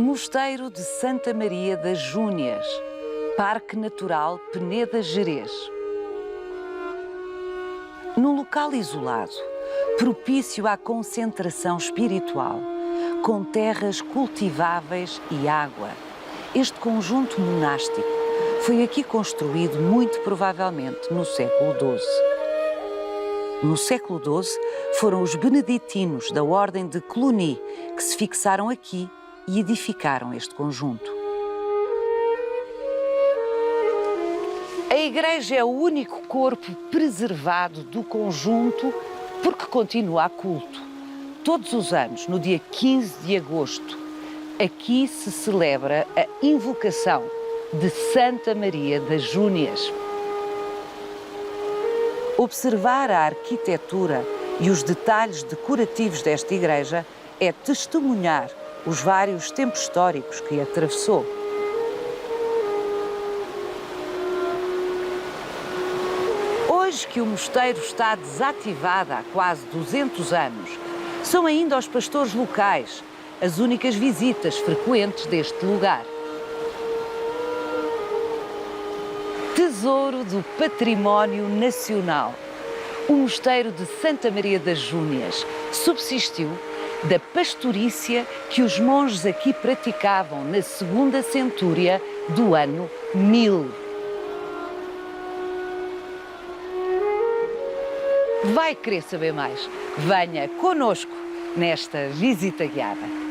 Mosteiro de Santa Maria das Júnias, Parque Natural Peneda Gerês. Num local isolado, propício à concentração espiritual, com terras cultiváveis e água, este conjunto monástico foi aqui construído muito provavelmente no século XII. No século XII, foram os beneditinos da Ordem de Cluny que se fixaram aqui e edificaram este conjunto. A igreja é o único corpo preservado do conjunto porque continua a culto. Todos os anos, no dia 15 de agosto, aqui se celebra a invocação de Santa Maria das Júnias. Observar a arquitetura e os detalhes decorativos desta igreja é testemunhar os vários tempos históricos que atravessou. Hoje que o mosteiro está desativado há quase 200 anos, são ainda os pastores locais as únicas visitas frequentes deste lugar. Tesouro do Património Nacional, o Mosteiro de Santa Maria das Júnias subsistiu da pastorícia que os monges aqui praticavam na segunda centúria do ano 1000. Vai querer saber mais? Venha conosco nesta visita guiada.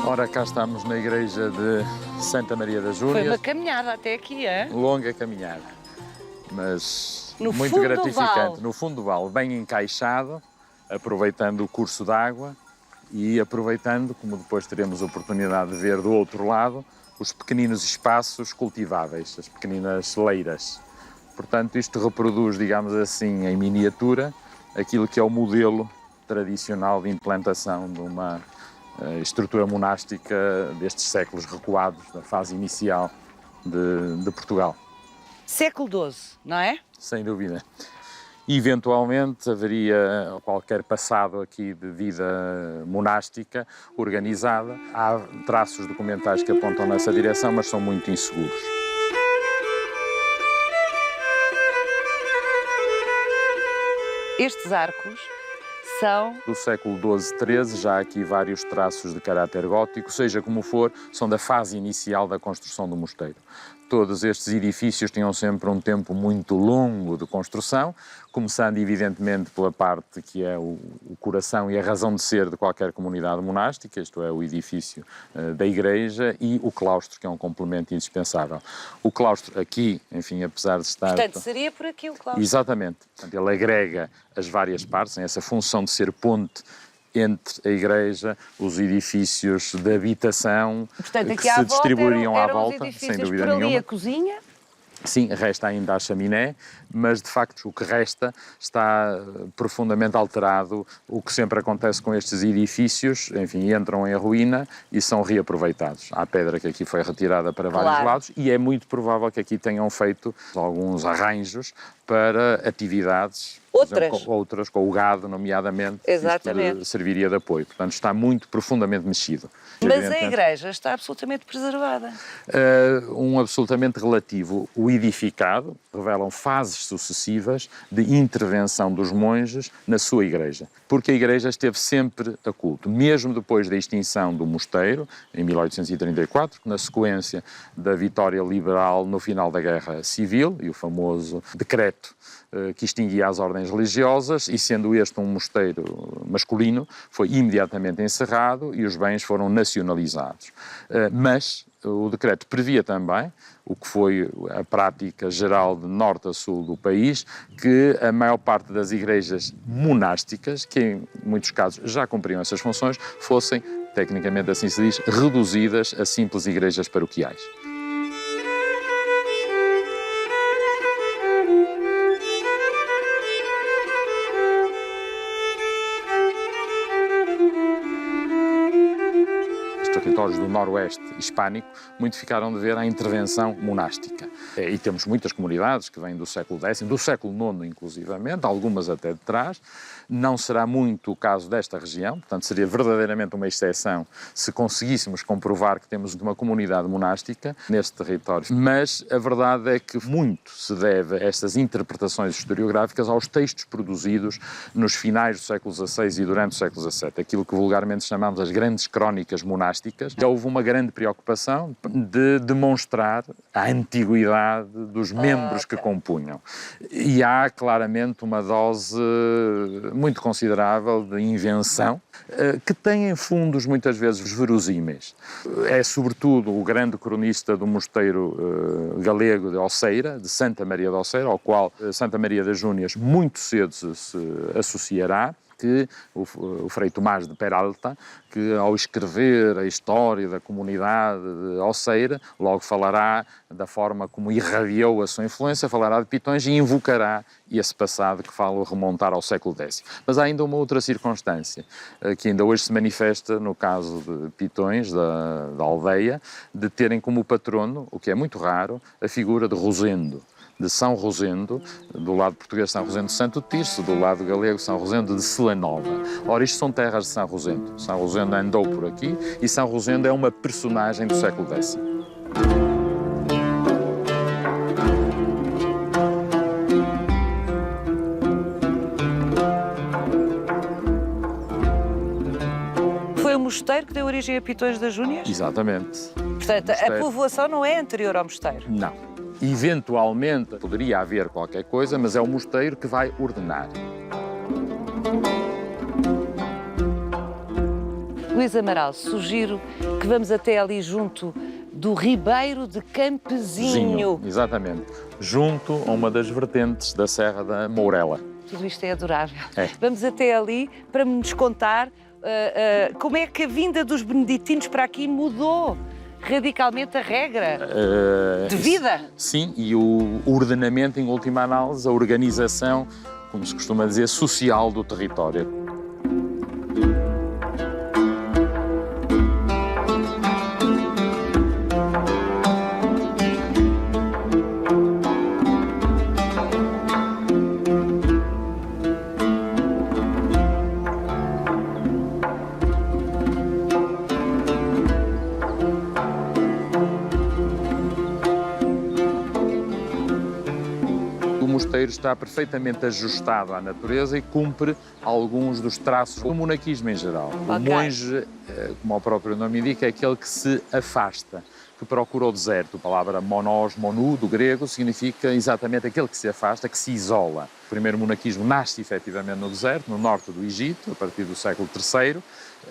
Ora, cá estamos na igreja de Santa Maria das Júnias. Foi uma caminhada até aqui, é? Longa caminhada, mas No muito fundo do gratificante. vale. No fundo do vale, bem encaixado, aproveitando o curso d'água e aproveitando, como depois teremos a oportunidade de ver do outro lado, os pequeninos espaços cultiváveis, as pequeninas leiras. Portanto, isto reproduz, digamos assim, em miniatura, aquilo que é o modelo tradicional de implantação de uma estrutura monástica destes séculos recuados, da fase inicial de Portugal. Século XII, não é? Sem dúvida. Eventualmente haveria qualquer passado aqui de vida monástica organizada. Há traços documentais que apontam nessa direção, mas são muito inseguros. Estes arcos são Do século XII, XIII, já há aqui vários traços de caráter gótico, seja como for, são da fase inicial da construção do mosteiro. Todos estes edifícios tinham sempre um tempo muito longo de construção, começando evidentemente pela parte que é o coração e a razão de ser de qualquer comunidade monástica, isto é, o edifício da igreja, e o claustro, que é um complemento indispensável. O claustro aqui, enfim, apesar de estar... Portanto, seria por aqui o claustro. Exatamente. Portanto, ele agrega as várias partes, tem essa função de ser ponte entre a igreja, os edifícios de habitação, Portanto, aqui que à se volta distribuiriam à eram os volta, edifícios, sem dúvida por ali nenhuma. a cozinha. Sim, resta ainda a chaminé, mas de facto o que resta está profundamente alterado. O que sempre acontece com estes edifícios, enfim, entram em ruína e são reaproveitados. Há pedra que aqui foi retirada para vários Claro. lados e é muito provável que aqui tenham feito alguns arranjos para atividades, por exemplo, outras, com o gado, nomeadamente, Exatamente. isto serviria de apoio. Portanto, está muito profundamente mexido. Mas a igreja está absolutamente preservada. Um absolutamente relativo. O edificado revelam fases fases sucessivas de intervenção dos monges na sua igreja, porque a igreja esteve sempre a culto, mesmo depois da extinção do mosteiro, em 1834, na sequência da vitória liberal no final da Guerra Civil e o famoso decreto que extinguia as ordens religiosas, e sendo este um mosteiro masculino, foi imediatamente encerrado e os bens foram nacionalizados. Mas o decreto previa também, o que foi a prática geral de norte a sul do país, que a maior parte das igrejas monásticas, que em muitos casos já cumpriam essas funções, fossem, tecnicamente assim se diz, reduzidas a simples igrejas paroquiais. Territórios do noroeste hispânico, muito ficaram de ver a intervenção monástica. E temos muitas comunidades que vêm do século X, do século IX inclusivamente, algumas até de trás. Não será muito o caso desta região, portanto seria verdadeiramente uma exceção se conseguíssemos comprovar que temos uma comunidade monástica neste território. Mas a verdade é que muito se deve a estas interpretações historiográficas aos textos produzidos nos finais do século XVI e durante o século XVII, aquilo que vulgarmente chamamos as grandes crónicas monásticas. Já houve uma grande preocupação de demonstrar a antiguidade dos membros que compunham. E há claramente uma dose muito considerável de invenção, que tem fundos muitas vezes verosímeis. É sobretudo o grande cronista do mosteiro galego de Oceira, de Santa Maria de Oceira, ao qual Santa Maria das Júnias muito cedo se associará, que o Frei Tomás de Peralta, que ao escrever a história da comunidade de Oceira, logo falará da forma como irradiou a sua influência, falará de Pitões e invocará esse passado que fala remontar ao século X. Mas há ainda uma outra circunstância, que ainda hoje se manifesta no caso de Pitões, da aldeia, de terem como patrono, o que é muito raro, a figura de Rosendo, de São Rosendo, do lado português São Rosendo de Santo Tirso, do lado galego São Rosendo de Celanova. Ora, isto são terras de São Rosendo. São Rosendo andou por aqui e São Rosendo é uma personagem do século X. Foi o mosteiro que deu origem a Pitões das Júnias? Exatamente. Portanto, a povoação não é anterior ao mosteiro? Não. Eventualmente poderia haver qualquer coisa, mas é o mosteiro que vai ordenar. Luís Amaral, sugiro que vamos até ali junto do Ribeiro de Campezinho. Exatamente. Junto a uma das vertentes da Serra da Mourela. Tudo isto é adorável. É. Vamos até ali para me contar como é que a vinda dos beneditinos para aqui mudou radicalmente a regra de vida. Sim, e o ordenamento, em última análise, a organização, como se costuma dizer, social do território. O mosteiro está perfeitamente ajustado à natureza e cumpre alguns dos traços do monaquismo em geral. O monge, como o próprio nome indica, é aquele que se afasta, que procura o deserto. A palavra monos, monu, do grego, significa exatamente aquele que se afasta, que se isola. O primeiro monaquismo nasce efetivamente no deserto, no norte do Egito, a partir do século III.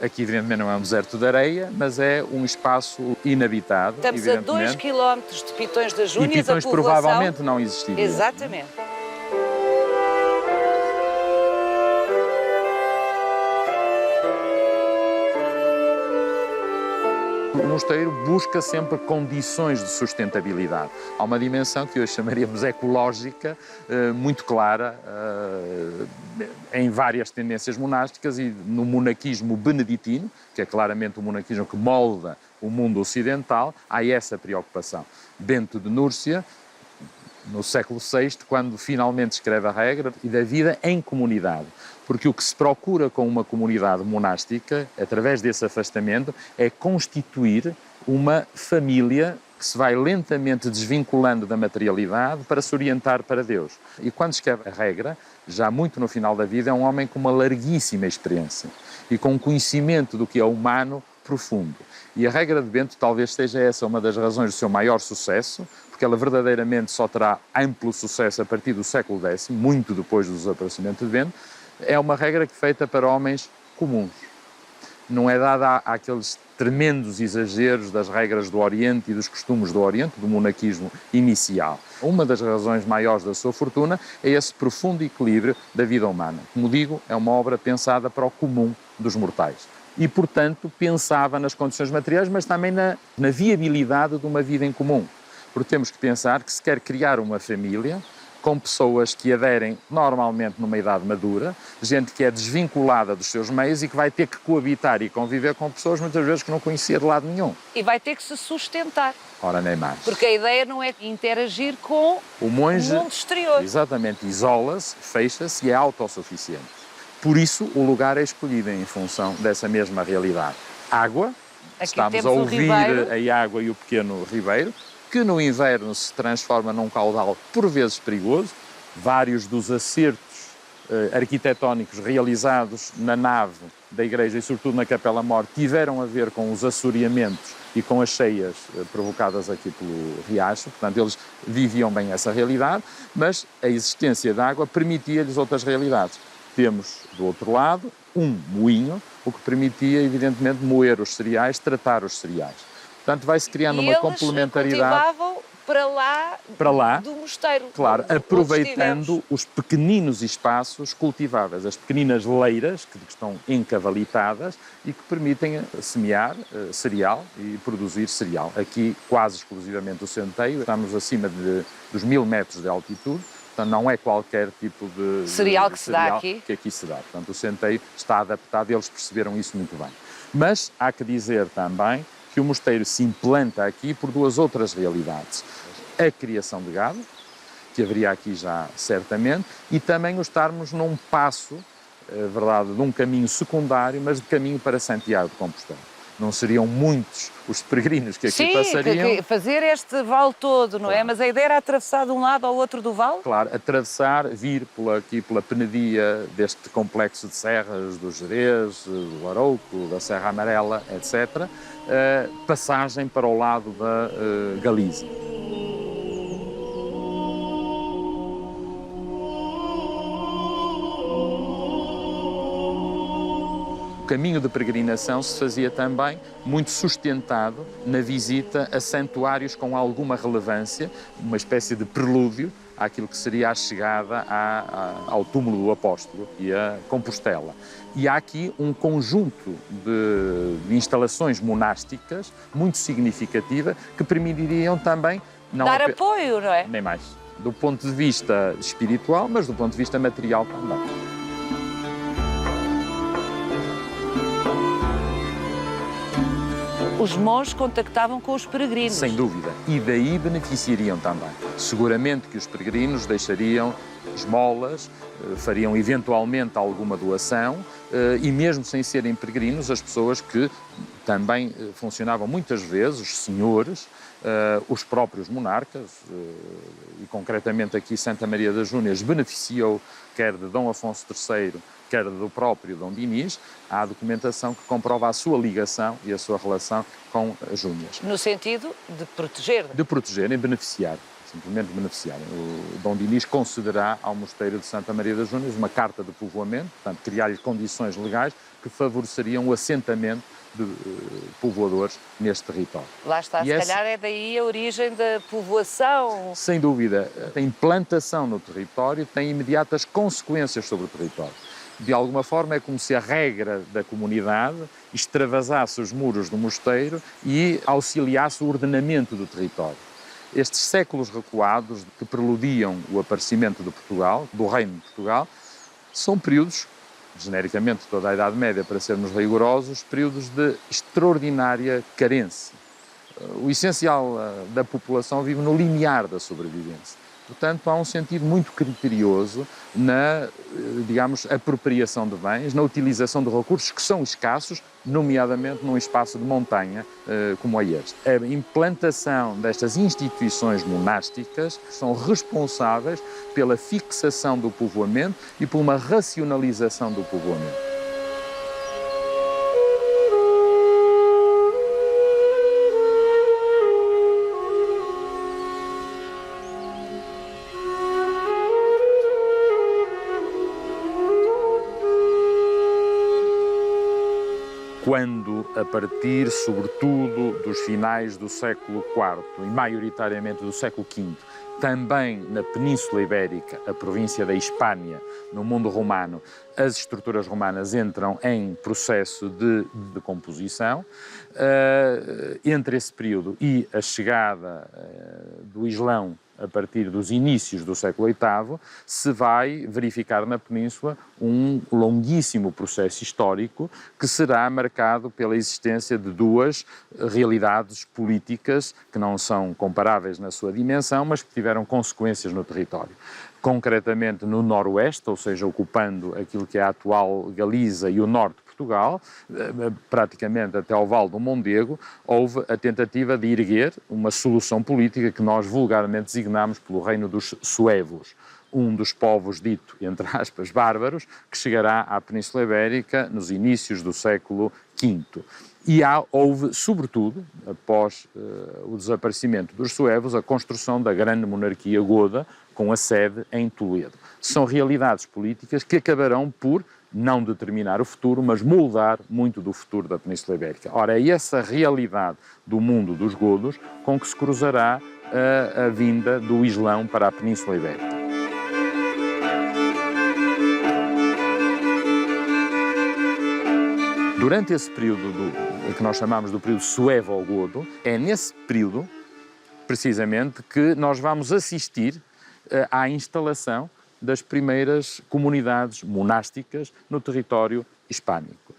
Aqui, evidentemente, não é um deserto de areia, mas é um espaço inabitado. Estamos a 2 quilómetros de Pitões das Júnias, e Pitões a povoação provavelmente não existiria. Exatamente. O mosteiro busca sempre condições de sustentabilidade. Há uma dimensão que hoje chamaríamos ecológica, muito clara, em várias tendências monásticas e no monaquismo beneditino, que é claramente o monaquismo que molda o mundo ocidental, há essa preocupação. Bento de Núrcia, no século VI, quando finalmente escreve a regra e da vida em comunidade. Porque o que se procura com uma comunidade monástica, através desse afastamento, é constituir uma família que se vai lentamente desvinculando da materialidade para se orientar para Deus. E quando escreve a regra, já muito no final da vida, é um homem com uma larguíssima experiência e com um conhecimento do que é humano profundo. E a regra de Bento talvez seja essa uma das razões do seu maior sucesso, porque ela verdadeiramente só terá amplo sucesso a partir do século X, muito depois do desaparecimento de Bento. É uma regra feita para homens comuns. Não é dada àqueles tremendos exageros das regras do Oriente e dos costumes do Oriente, do monaquismo inicial. Uma das razões maiores da sua fortuna é esse profundo equilíbrio da vida humana. Como digo, é uma obra pensada para o comum dos mortais. E, portanto, pensava nas condições materiais, mas também na viabilidade de uma vida em comum. Porque temos que pensar que se quer criar uma família com pessoas que aderem normalmente numa idade madura, gente que é desvinculada dos seus meios e que vai ter que coabitar e conviver com pessoas muitas vezes que não conhecia de lado nenhum. E vai ter que se sustentar. Ora, nem mais. Porque a ideia não é interagir com o monge, o mundo exterior. Exatamente, isola-se, fecha-se e é autossuficiente. Por isso, o lugar é escolhido em função dessa mesma realidade. Água, aqui estamos a ouvir a água e o pequeno ribeiro, que no inverno se transforma num caudal por vezes perigoso. Vários dos acertos arquitetónicos realizados na nave da igreja e sobretudo na Capela Mor tiveram a ver com os assoreamentos e com as cheias provocadas aqui pelo riacho. Portanto, eles viviam bem essa realidade, mas a existência de água permitia-lhes outras realidades. Temos, do outro lado, um moinho, o que permitia, evidentemente, moer os cereais, tratar os cereais. Portanto, vai-se criando uma complementaridade. Cultivavam para lá do mosteiro. Claro, aproveitando os pequeninos espaços cultiváveis, as pequeninas leiras que estão encavalitadas e que permitem semear cereal e produzir cereal. Aqui, quase exclusivamente o centeio, estamos acima dos 1000 metros de altitude. Portanto, não é qualquer tipo de cereal que se dá aqui? Que aqui se dá. Portanto, o centeio está adaptado e eles perceberam isso muito bem. Mas há que dizer também que o mosteiro se implanta aqui por duas outras realidades. A criação de gado, que haveria aqui já certamente, e também o estarmos num passo, verdade, de um caminho secundário, mas de caminho para Santiago de Compostela. Não seriam muitos os peregrinos que aqui passariam. Sim, fazer este vale todo, não é? Mas a ideia era atravessar de um lado ao outro do vale? Claro, atravessar, vir aqui pela penedia deste complexo de serras do Gerês, do Arouco, da Serra Amarela, etc., passagem para o lado da Galiza. O caminho de peregrinação se fazia também muito sustentado na visita a santuários com alguma relevância, uma espécie de prelúdio àquilo que seria a chegada ao túmulo do apóstolo e a Compostela. E há aqui um conjunto de instalações monásticas muito significativa que permitiriam também... dar apoio, não é? Nem mais. Do ponto de vista espiritual, mas do ponto de vista material também. Os monges contactavam com os peregrinos. Sem dúvida. E daí beneficiariam também. Seguramente que os peregrinos deixariam esmolas, fariam eventualmente alguma doação e mesmo sem serem peregrinos, as pessoas que também funcionavam muitas vezes, os senhores, os próprios monarcas, e concretamente aqui Santa Maria das Júnias beneficiou quer de Dom Afonso III, quer do próprio Dom Dinis. Há documentação que comprova a sua ligação e a sua relação com as Júnias. No sentido de proteger? De proteger e beneficiar, simplesmente beneficiar. O Dom Dinis concederá ao Mosteiro de Santa Maria das Júnias uma carta de povoamento, portanto, criar-lhe condições legais que favoreceriam o assentamento de povoadores neste território. Lá está, se calhar é daí a origem da povoação. Sem dúvida. A implantação no território tem imediatas consequências sobre o território. De alguma forma é como se a regra da comunidade extravasasse os muros do mosteiro e auxiliasse o ordenamento do território. Estes séculos recuados que preludiam o aparecimento de Portugal, do Reino de Portugal, são períodos, genericamente toda a Idade Média, para sermos rigorosos, períodos de extraordinária carência. O essencial da população vive no limiar da sobrevivência. Portanto, há um sentido muito criterioso na, digamos, apropriação de bens, na utilização de recursos que são escassos, nomeadamente num espaço de montanha como é este. A implantação destas instituições monásticas são responsáveis pela fixação do povoamento e por uma racionalização do povoamento. Quando, a partir, sobretudo, dos finais do século IV e maioritariamente do século V, também na Península Ibérica, a província da Hispânia, no mundo romano, as estruturas romanas entram em processo de decomposição. Entre esse período e a chegada do Islão, a partir dos inícios do século VIII, se vai verificar na Península um longuíssimo processo histórico que será marcado pela existência de duas realidades políticas que não são comparáveis na sua dimensão, mas que tiveram consequências no território. Concretamente no noroeste, ou seja, ocupando aquilo que é a atual Galiza e o norte de Portugal, praticamente até ao Vale do Mondego, houve a tentativa de erguer uma solução política que nós vulgarmente designamos pelo reino dos suevos, um dos povos dito, entre aspas, bárbaros, que chegará à Península Ibérica nos inícios do século V. E houve, sobretudo, após o desaparecimento dos suevos, a construção da grande monarquia goda, com a sede em Toledo. São realidades políticas que acabarão por não determinar o futuro, mas moldar muito do futuro da Península Ibérica. Ora, é essa realidade do mundo dos godos com que se cruzará a vinda do Islão para a Península Ibérica. Durante esse período que nós chamamos do período suevo-godo, é nesse período, precisamente, que nós vamos assistir à instalação das primeiras comunidades monásticas no território hispânico.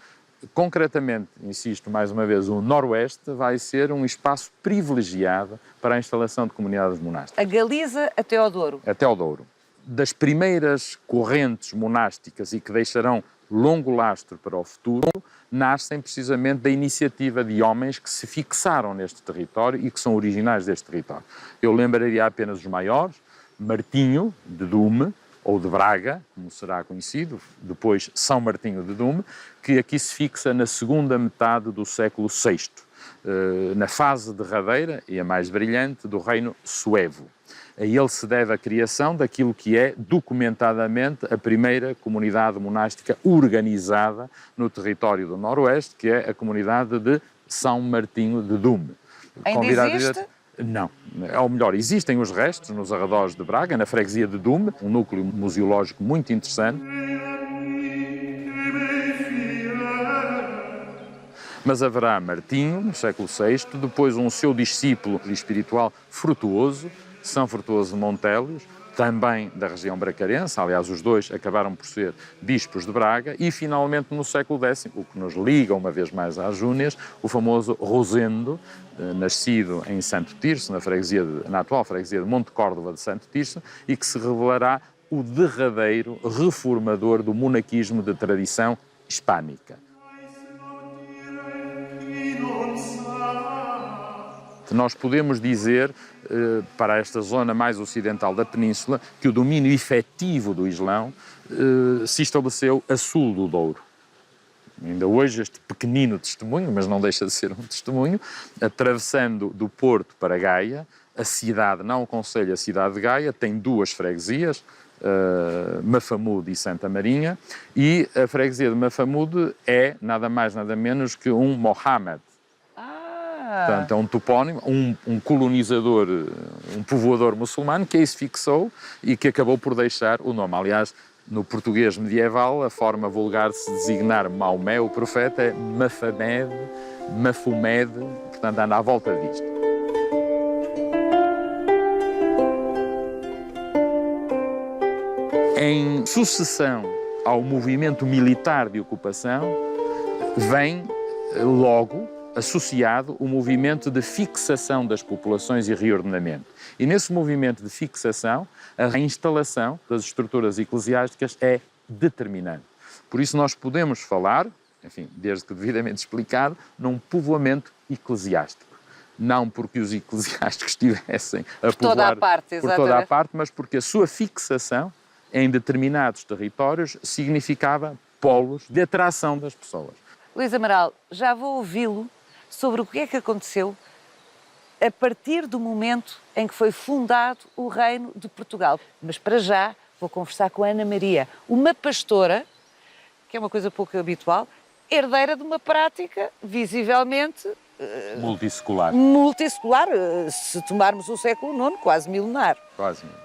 Concretamente, insisto mais uma vez, o Noroeste vai ser um espaço privilegiado para a instalação de comunidades monásticas. A Galiza até ao Douro. Até ao Douro. Das primeiras correntes monásticas e que deixarão longo lastro para o futuro, nascem precisamente da iniciativa de homens que se fixaram neste território e que são originais deste território. Eu lembraria apenas os maiores: Martinho de Dume, ou de Braga, como será conhecido, depois São Martinho de Dume, que aqui se fixa na segunda metade do século VI, na fase derradeira e a mais brilhante do reino suevo. A ele se deve a criação daquilo que é documentadamente a primeira comunidade monástica organizada no território do Noroeste, que é a comunidade de São Martinho de Dume. Ainda existe? Não. Ou melhor, existem os restos nos arredores de Braga, na freguesia de Dume, um núcleo museológico muito interessante. Mas haverá Martinho, no século VI, depois um seu discípulo espiritual Frutuoso, São Frutuoso de Montelos, também da região bracarense, aliás os dois acabaram por ser bispos de Braga, e finalmente no século X, o que nos liga uma vez mais às Júnias, o famoso Rosendo, nascido em Santo Tirso, na atual freguesia de Monte Córdoba de Santo Tirso, e que se revelará o derradeiro reformador do monaquismo de tradição hispânica. Nós podemos dizer, para esta zona mais ocidental da península, que o domínio efetivo do Islão se estabeleceu a sul do Douro. Ainda hoje este pequenino testemunho, mas não deixa de ser um testemunho, atravessando do Porto para Gaia, a cidade, não o concelho, a cidade de Gaia, tem duas freguesias, Mafamude e Santa Marinha, e a freguesia de Mafamude é nada mais nada menos que um Mohammed. Portanto, é um topónimo, um colonizador, um povoador muçulmano que aí se fixou e que acabou por deixar o nome. Aliás, no português medieval, a forma vulgar de se designar Maomé, o profeta, é Mafamed, Mafumed, portanto, anda à volta disto. Em sucessão ao movimento militar de ocupação, vem logo associado o movimento de fixação das populações e reordenamento. E nesse movimento de fixação, a instalação das estruturas eclesiásticas é determinante. Por isso nós podemos falar, enfim, desde que devidamente explicado, num povoamento eclesiástico. Não porque os eclesiásticos estivessem a povoar por toda a parte, mas porque a sua fixação em determinados territórios significava polos de atração das pessoas. Luís Amaral, já vou ouvi-lo sobre o que é que aconteceu a partir do momento em que foi fundado o Reino de Portugal. Mas para já vou conversar com a Ana Maria, uma pastora, que é uma coisa pouco habitual, herdeira de uma prática visivelmente multissecular. Multissecular, se tomarmos o século IX, quase milenar. Quase milenar.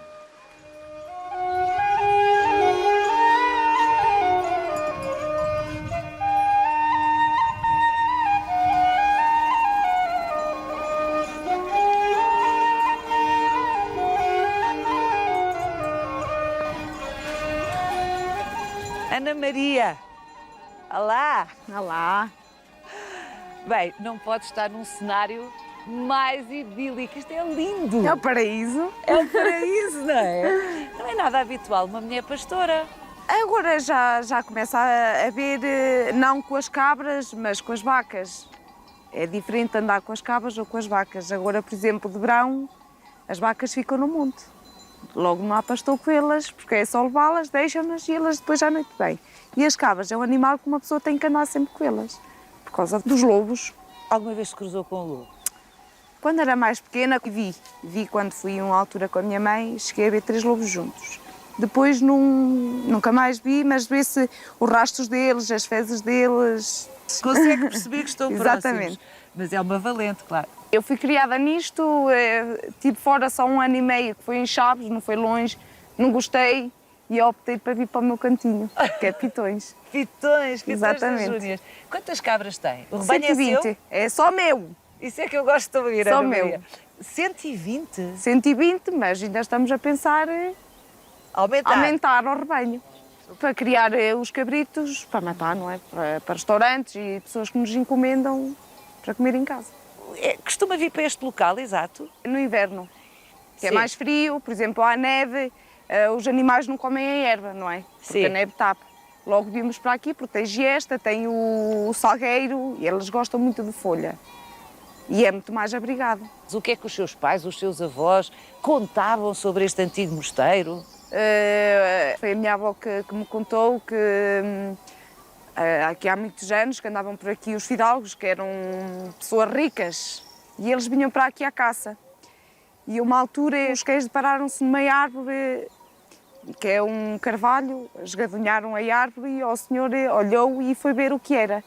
Ana Maria, olá! Olá! Bem, não pode estar num cenário mais idílico. Isto é lindo! É o paraíso. É o paraíso, não é? Não é nada habitual uma mulher pastora. Agora já começa a ver, não com as cabras, mas com as vacas. É diferente andar com as cabras ou com as vacas. Agora, por exemplo, de verão, as vacas ficam no monte. Logo não há pastor com elas, porque é só levá-las, deixam-nas e elas depois à noite vêm. E as cabras é um animal que uma pessoa tem que andar sempre com elas, por causa dos lobos. Alguma vez se cruzou com o lobo? Quando era mais pequena, vi quando fui a uma altura com a minha mãe, cheguei a ver 3 lobos juntos. Depois nunca mais vi, mas vê-se os rastros deles, as fezes deles. Consegue perceber que estão próximos. Exatamente. Mas é uma valente, claro. Eu fui criada nisto, tive fora só 1 ano e meio, que foi em Chaves, não foi longe, não gostei e optei para vir para o meu cantinho, que é Pitões. Pitões das Exatamente. Júnias. Quantas cabras tem? O rebanho 120, é seu? é só meu. Isso é que eu gosto de ouvir, Só Ana meu. Maria. 120? 120, mas ainda estamos a pensar em aumentar o rebanho. Para criar os cabritos, para matar, não é? Para restaurantes e pessoas que nos encomendam para comer em casa. Costuma vir para este local, exato? No inverno, que é Sim. mais frio, por exemplo, há neve, os animais não comem a erva, não é? Porque Sim. a neve tapa. Logo vimos para aqui, porque tem giesta, tem o salgueiro e eles gostam muito de folha. E é muito mais abrigado. O que é que os seus pais, os seus avós contavam sobre este antigo mosteiro? Foi a minha avó que me contou que aqui há muitos anos que andavam por aqui os fidalgos, que eram pessoas ricas, e eles vinham para aqui à caça. E uma altura os cães depararam-se numa árvore, que é um carvalho, esgadunharam a árvore e o senhor olhou e foi ver o que era.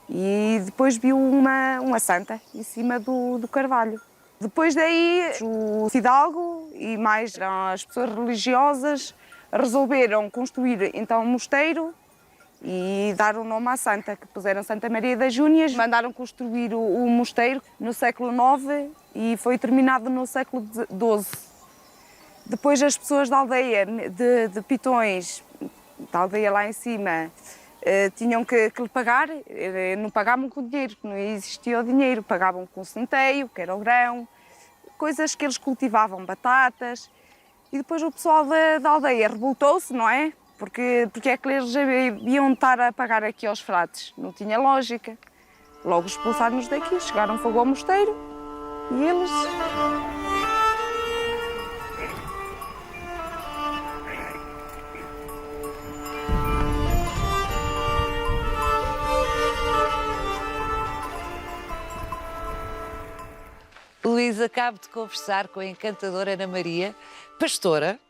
E depois viu uma santa em cima do carvalho. Depois daí, o fidalgo e mais as pessoas religiosas resolveram construir então um mosteiro e dar o nome à santa, que puseram Santa Maria das Júnias. Mandaram construir o mosteiro no século IX e foi terminado no século XII. Depois as pessoas da aldeia de Pitões, da aldeia lá em cima, tinham que lhe pagar, não pagavam com dinheiro, não existia o dinheiro, pagavam com centeio, que era o grão, coisas que eles cultivavam, batatas. E depois o pessoal da aldeia revoltou-se, não é? Porque é que eles iam estar a pagar aqui aos frades? Não tinha lógica. Logo expulsaram-nos daqui, chegaram fogo ao mosteiro e eles... Luís, acabo de conversar com a encantadora Ana Maria, pastora,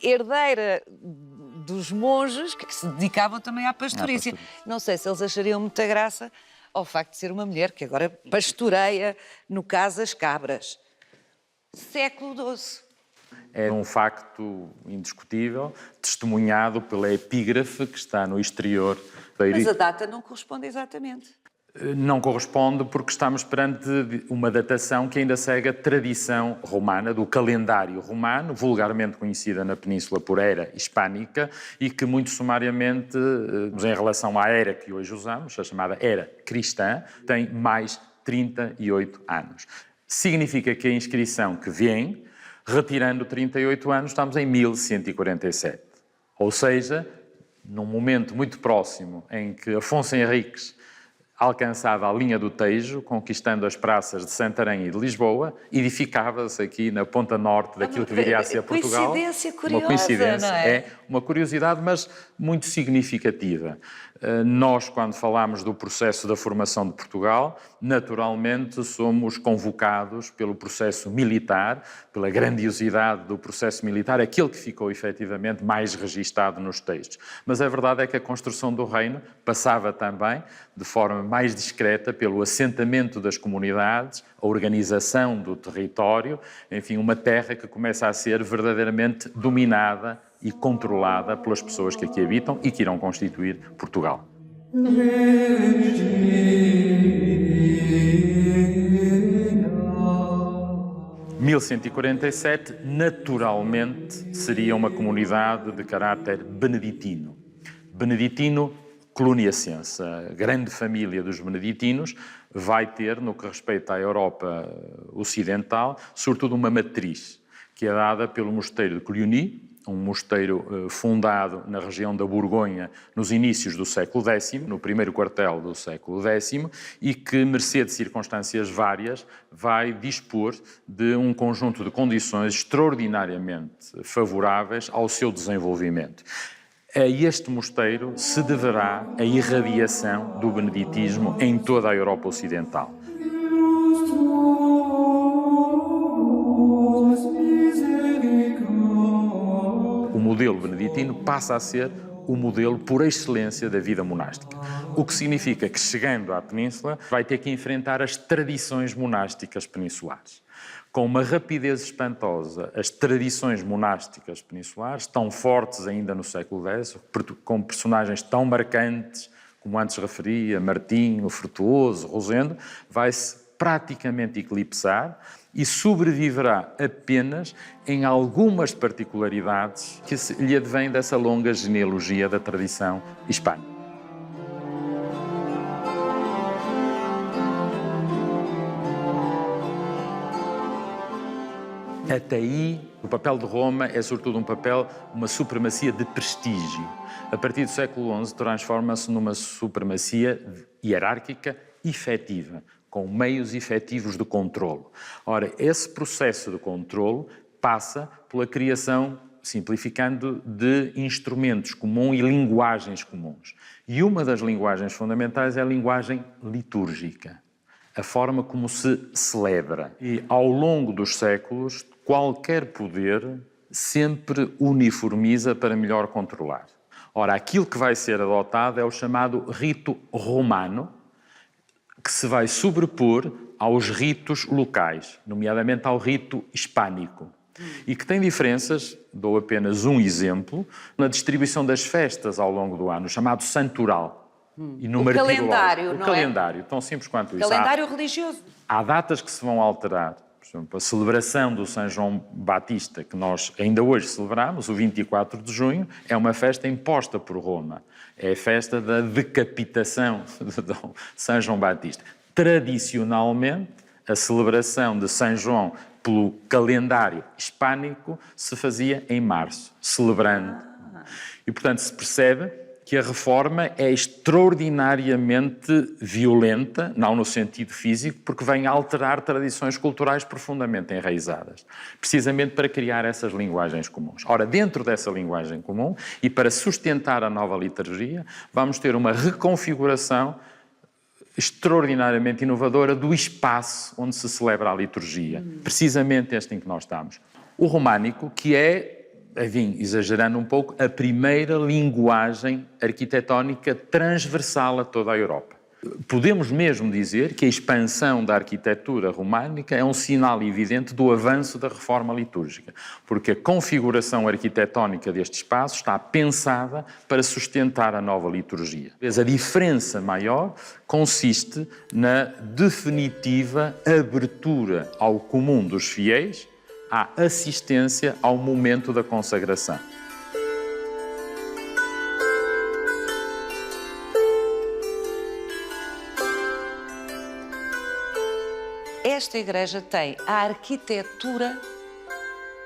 herdeira dos monges que se dedicavam também à pastorícia. Não sei se eles achariam muita graça ao facto de ser uma mulher que agora pastoreia, no caso, as cabras. Século XII. É um facto indiscutível, testemunhado pela epígrafe que está no exterior da Mas a data não corresponde exatamente. Não corresponde porque estamos perante uma datação que ainda segue a tradição romana, do calendário romano, vulgarmente conhecida na Península por era hispânica, e que muito sumariamente, em relação à era que hoje usamos, a chamada era cristã, tem mais 38 anos. Significa que a inscrição que vem, retirando 38 anos, estamos em 1147. Ou seja, num momento muito próximo em que Afonso Henriques alcançava a linha do Tejo, conquistando as praças de Santarém e de Lisboa, edificava-se aqui na ponta norte daquilo que viria a ser Portugal. Coincidência curiosa, uma coincidência, não é? É uma curiosidade, mas muito significativa. Nós, quando falamos do processo da formação de Portugal, naturalmente somos convocados pelo processo militar, pela grandiosidade do processo militar, aquele que ficou efetivamente mais registado nos textos. Mas a verdade é que a construção do reino passava também, de forma mais discreta, pelo assentamento das comunidades, a organização do território, enfim, uma terra que começa a ser verdadeiramente dominada e controlada pelas pessoas que aqui habitam e que irão constituir Portugal. 1147, naturalmente, seria uma comunidade de caráter beneditino. Beneditino coloniacense. A grande família dos beneditinos vai ter, no que respeita à Europa ocidental, sobretudo uma matriz, que é dada pelo mosteiro de Cluny, um mosteiro fundado na região da Borgonha nos inícios do século X, no primeiro quartel do século X, e que, mercê de circunstâncias várias, vai dispor de um conjunto de condições extraordinariamente favoráveis ao seu desenvolvimento. A este mosteiro se deverá a irradiação do beneditismo em toda a Europa Ocidental. O modelo beneditino passa a ser o modelo por excelência da vida monástica. O que significa que, chegando à Península, vai ter que enfrentar as tradições monásticas peninsulares. Com uma rapidez espantosa, as tradições monásticas peninsulares, tão fortes ainda no século X, com personagens tão marcantes, como antes referia, Martinho, Frutuoso, Rosendo, vai-se praticamente eclipsar e sobreviverá apenas em algumas particularidades que lhe advêm dessa longa genealogia da tradição hispânica. Até aí, o papel de Roma é sobretudo uma supremacia de prestígio. A partir do século XI, transforma-se numa supremacia hierárquica efetiva, com meios efetivos de controlo. Ora, esse processo de controlo passa pela criação, simplificando, de instrumentos comuns e linguagens comuns. E uma das linguagens fundamentais é a linguagem litúrgica, a forma como se celebra. E, ao longo dos séculos, qualquer poder sempre uniformiza para melhor controlar. Ora, aquilo que vai ser adotado é o chamado rito romano, que se vai sobrepor aos ritos locais, nomeadamente ao rito hispânico, e que tem diferenças, dou apenas um exemplo, na distribuição das festas ao longo do ano, chamado santoral. E no calendário, não é? O calendário, tão simples quanto isso. Calendário religioso. Há datas que se vão alterar. Por exemplo, a celebração do São João Batista, que nós ainda hoje celebramos, o 24 de junho, é uma festa imposta por Roma. É a festa da decapitação de São João Batista. Tradicionalmente, a celebração de São João pelo calendário hispânico se fazia em março, celebrando. E, portanto, se percebe que a reforma é extraordinariamente violenta, não no sentido físico, porque vem alterar tradições culturais profundamente enraizadas, precisamente para criar essas linguagens comuns. Ora, dentro dessa linguagem comum, e para sustentar a nova liturgia, vamos ter uma reconfiguração extraordinariamente inovadora do espaço onde se celebra a liturgia, precisamente este em que nós estamos. O românico, que é, enfim, exagerando um pouco, a primeira linguagem arquitetónica transversal a toda a Europa. Podemos mesmo dizer que a expansão da arquitetura românica é um sinal evidente do avanço da reforma litúrgica, porque a configuração arquitetónica deste espaço está pensada para sustentar a nova liturgia. A diferença maior consiste na definitiva abertura ao comum dos fiéis à assistência ao momento da consagração. Esta igreja tem a arquitetura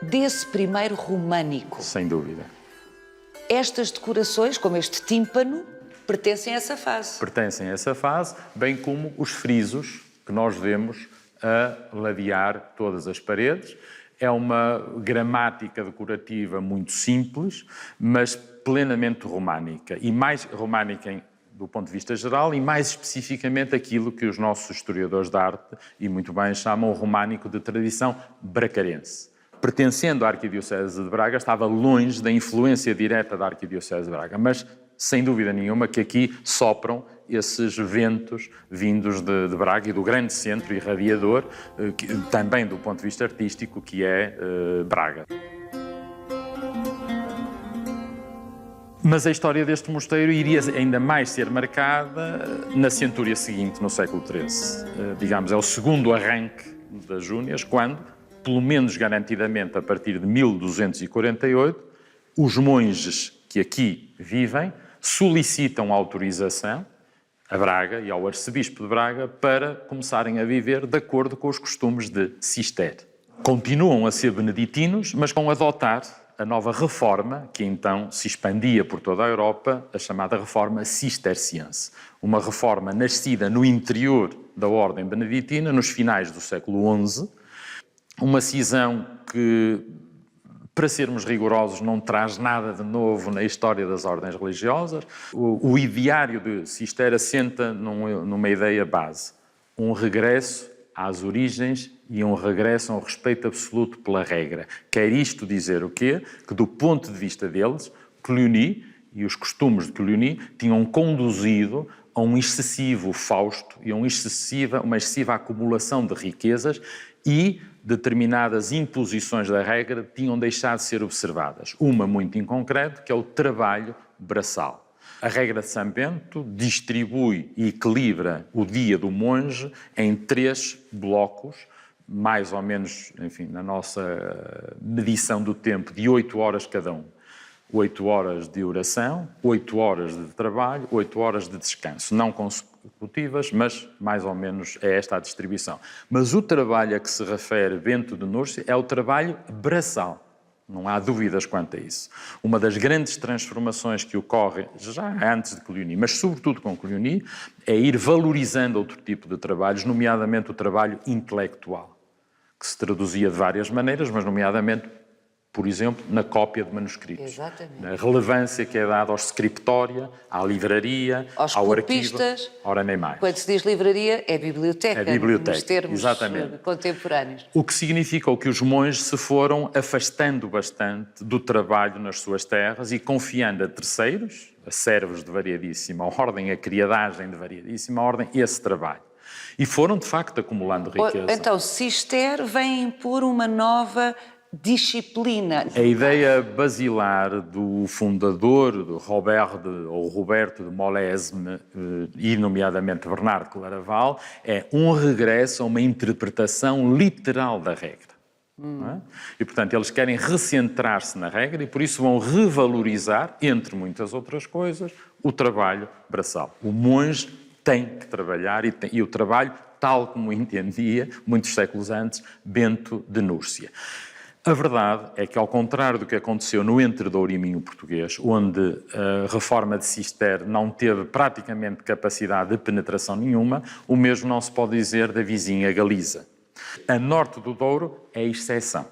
desse primeiro românico. Sem dúvida. Estas decorações, como este tímpano, pertencem a essa fase. Pertencem a essa fase, bem como os frisos que nós vemos a ladear todas as paredes. É uma gramática decorativa muito simples, mas plenamente românica. E mais românica do ponto de vista geral e mais especificamente aquilo que os nossos historiadores de arte, e muito bem, chamam o românico de tradição bracarense. Pertencendo à Arquidiocese de Braga, estava longe da influência direta da Arquidiocese de Braga, mas sem dúvida nenhuma que aqui sopram esses ventos vindos de Braga e do grande centro irradiador, também do ponto de vista artístico, que é Braga. Mas a história deste mosteiro iria ainda mais ser marcada na centúria seguinte, no século XIII. Digamos, é o segundo arranque das Júnias, quando, pelo menos garantidamente a partir de 1248, os monges que aqui vivem solicitam autorização a Braga e ao arcebispo de Braga para começarem a viver de acordo com os costumes de Cister. Continuam a ser beneditinos, mas vão adotar a nova reforma, que então se expandia por toda a Europa, a chamada reforma cisterciense. Uma reforma nascida no interior da ordem beneditina, nos finais do século XI, uma cisão que, para sermos rigorosos, não traz nada de novo na história das ordens religiosas. O ideário de Cister assenta numa ideia base, um regresso às origens e um regresso a um respeito absoluto pela regra. Quer isto dizer o quê? Que do ponto de vista deles, Cluny e os costumes de Cluny tinham conduzido a um excessivo fausto e a uma excessiva acumulação de riquezas e determinadas imposições da regra tinham deixado de ser observadas. Uma muito em concreto, que é o trabalho braçal. A regra de São Bento distribui e equilibra o dia do monge em 3 blocos, mais ou menos, enfim, na nossa medição do tempo, de 8 horas cada um. 8 horas de oração, 8 horas de trabalho, 8 horas de descanso. Não consecutivas, mas mais ou menos é esta a distribuição. Mas o trabalho a que se refere Bento de Núrcia é o trabalho braçal. Não há dúvidas quanto a isso. Uma das grandes transformações que ocorre, já antes de Cluny, mas sobretudo com Cluny, é ir valorizando outro tipo de trabalhos, nomeadamente o trabalho intelectual, que se traduzia de várias maneiras, mas nomeadamente, por exemplo, na cópia de manuscritos. Exatamente. Na relevância que é dada aos scriptória, à livraria, ao arquivo. Ora, nem mais. Quando se diz livraria, é biblioteca, é biblioteca, nos termos exatamente. Contemporâneos. O que significou que os monges se foram afastando bastante do trabalho nas suas terras e confiando a terceiros, a servos de variadíssima ordem, a criadagem de variadíssima ordem, esse trabalho. E foram, de facto, acumulando riqueza. Então, Cister vem impor uma nova disciplina. A ideia basilar do fundador, do Roberto de Molesme, e nomeadamente Bernardo Claraval, é um regresso a uma interpretação literal da regra. Não é? E, portanto, eles querem recentrar-se na regra e, por isso, vão revalorizar, entre muitas outras coisas, o trabalho braçal. O monge tem que trabalhar e o trabalho, tal como entendia, muitos séculos antes, Bento de Núrcia. A verdade é que, ao contrário do que aconteceu no Entredouro e Minho português, onde a reforma de Cister não teve praticamente capacidade de penetração nenhuma, o mesmo não se pode dizer da vizinha Galiza. A norte do Douro é exceção.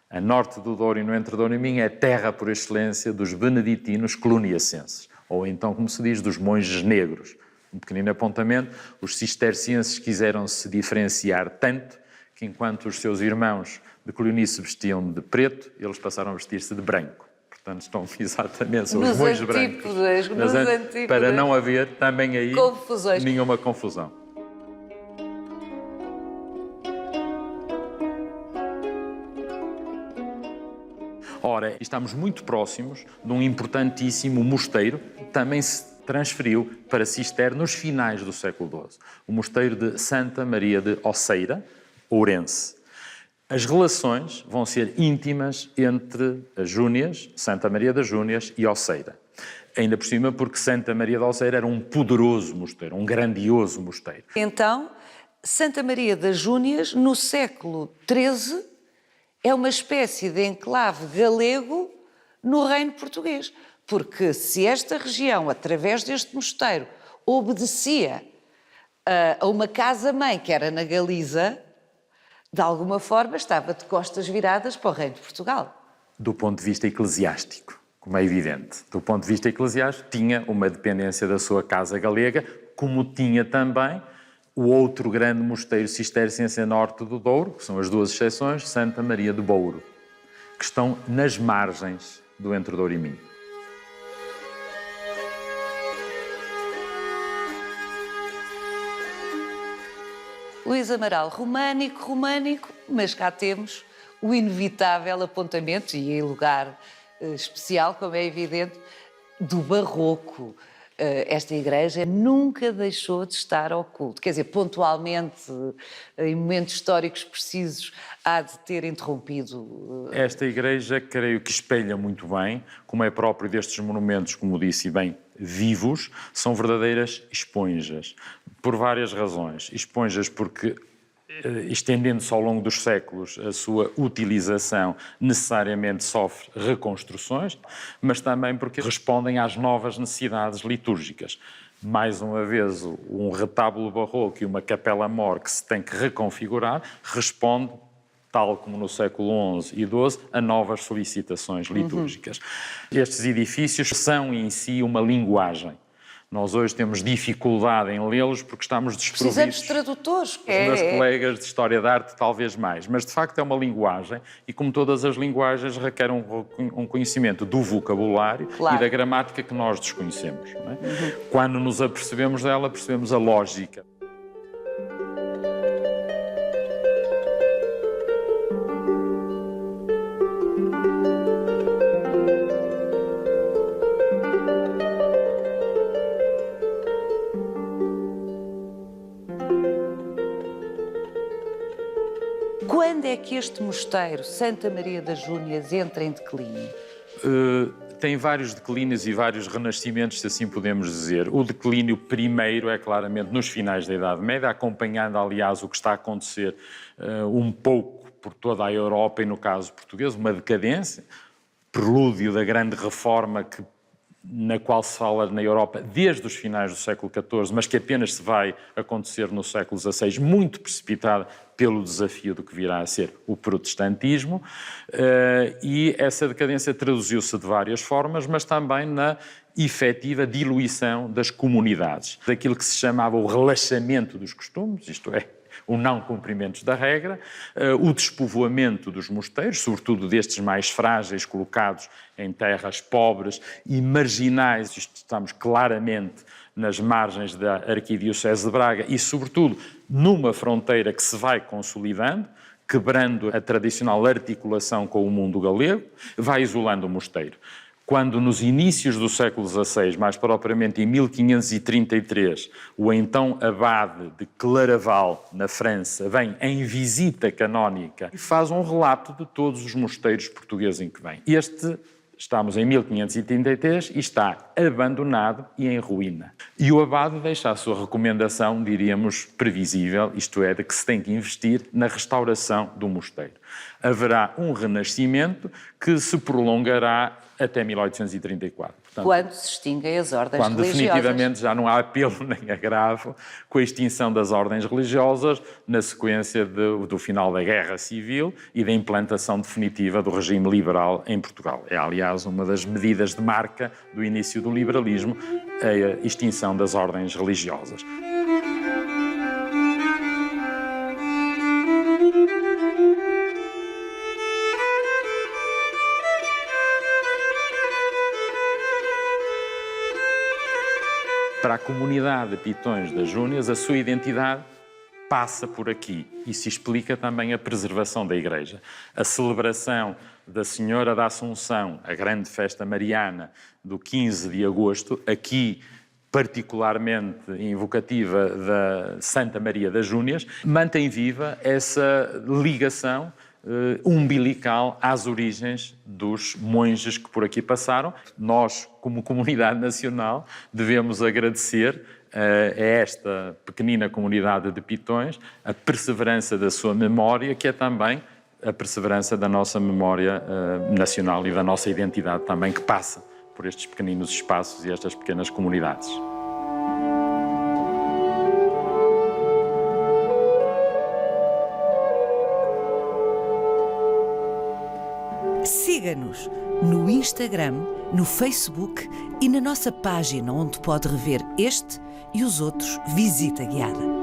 A norte do Douro e no Entredouro e Minho é terra por excelência dos beneditinos cluniacenses, ou então, como se diz, dos monges negros. Um pequenino apontamento, os cistercienses quiseram se diferenciar tanto que, enquanto os seus irmãos de Cluny se vestiam de preto, eles passaram a vestir-se de branco. Portanto, estão exatamente, são os Nos molhos brancos. antípodas, nos antípodas. Para não haver também aí Confusões. nenhuma confusão. Ora, estamos muito próximos de um importantíssimo mosteiro, que também se transferiu para Cister nos finais do século XII, o mosteiro de Santa Maria de Oceira, Ourense. As relações vão ser íntimas entre as Júnias, Santa Maria das Júnias e Oceira. Ainda por cima porque Santa Maria de Oceira era um poderoso mosteiro, um grandioso mosteiro. Então, Santa Maria das Júnias, no século XIII, é uma espécie de enclave galego no reino português. Porque se esta região, através deste mosteiro, obedecia a uma casa-mãe que era na Galiza, de alguma forma estava de costas viradas para o reino de Portugal. Do ponto de vista eclesiástico, como é evidente. Do ponto de vista eclesiástico, tinha uma dependência da sua casa galega, como tinha também o outro grande mosteiro cisterciense a norte do Douro, que são as duas exceções, Santa Maria de Bouro, que estão nas margens do Entre Douro e Minho. Luís Amaral, românico, mas cá temos o inevitável apontamento, e em lugar especial, como é evidente, do barroco. Esta igreja nunca deixou de estar ao culto. Quer dizer, pontualmente, em momentos históricos precisos, há de ter interrompido. Esta igreja, creio que espelha muito bem, como é próprio destes monumentos, como disse bem, vivos, são verdadeiras esponjas, por várias razões. Esponjas porque, estendendo-se ao longo dos séculos, a sua utilização necessariamente sofre reconstruções, mas também porque respondem às novas necessidades litúrgicas. Mais uma vez, um retábulo barroco e uma capela-mor que se tem que reconfigurar responde, tal como no século XI e XII, a novas solicitações litúrgicas. Estes edifícios são em si uma linguagem. Nós hoje temos dificuldade em lê-los porque estamos desprovidos. Precisamos de tradutores. Os meus colegas de História da Arte talvez mais, mas de facto é uma linguagem e, como todas as linguagens, requer um conhecimento do vocabulário e da gramática que nós desconhecemos. Não é? Quando nos apercebemos dela, percebemos a lógica. Quando é que este mosteiro, Santa Maria das Júnias, entra em declínio? Tem vários declínios e vários renascimentos, se assim podemos dizer. O declínio primeiro é claramente nos finais da Idade Média, acompanhando, aliás, o que está a acontecer um pouco por toda a Europa e, no caso português, uma decadência, prelúdio da grande reforma na qual se fala na Europa desde os finais do século XIV, mas que apenas se vai acontecer no século XVI, muito precipitada pelo desafio do que virá a ser o protestantismo, e essa decadência traduziu-se de várias formas, mas também na efetiva diluição das comunidades, daquilo que se chamava o relaxamento dos costumes, isto é, o não cumprimento da regra, o despovoamento dos mosteiros, sobretudo destes mais frágeis, colocados em terras pobres e marginais. Estamos claramente nas margens da Arquidiocese de Braga e, sobretudo, numa fronteira que se vai consolidando, quebrando a tradicional articulação com o mundo galego, vai isolando o mosteiro. Quando, nos inícios do século XVI, mais propriamente em 1533, o então abade de Claraval, na França, vem em visita canónica e faz um relato de todos os mosteiros portugueses em que vem. Estamos em 1533 e está abandonado e em ruína. E o abade deixa a sua recomendação, diríamos, previsível, isto é, de que se tem que investir na restauração do mosteiro. Haverá um renascimento que se prolongará até 1834. Portanto, quando se extinguem as ordens religiosas. Quando definitivamente já não há apelo nem agravo com a extinção das ordens religiosas na sequência do final da Guerra Civil e da implantação definitiva do regime liberal em Portugal. É, aliás, uma das medidas de marca do início do liberalismo, a extinção das ordens religiosas. para a comunidade de Pitões das Júnias, a sua identidade passa por aqui. Isso explica também a preservação da igreja. A celebração da Senhora da Assunção, a grande festa mariana do 15 de agosto, aqui particularmente invocativa da Santa Maria das Júnias, mantém viva essa ligação umbilical às origens dos monges que por aqui passaram. Nós, como comunidade nacional, devemos agradecer a esta pequenina comunidade de Pitões a perseverança da sua memória, que é também a perseverança da nossa memória nacional e da nossa identidade também, que passa por estes pequeninos espaços e estas pequenas comunidades. Siga-nos no Instagram, no Facebook e na nossa página, onde pode rever este e os outros Visita Guiada.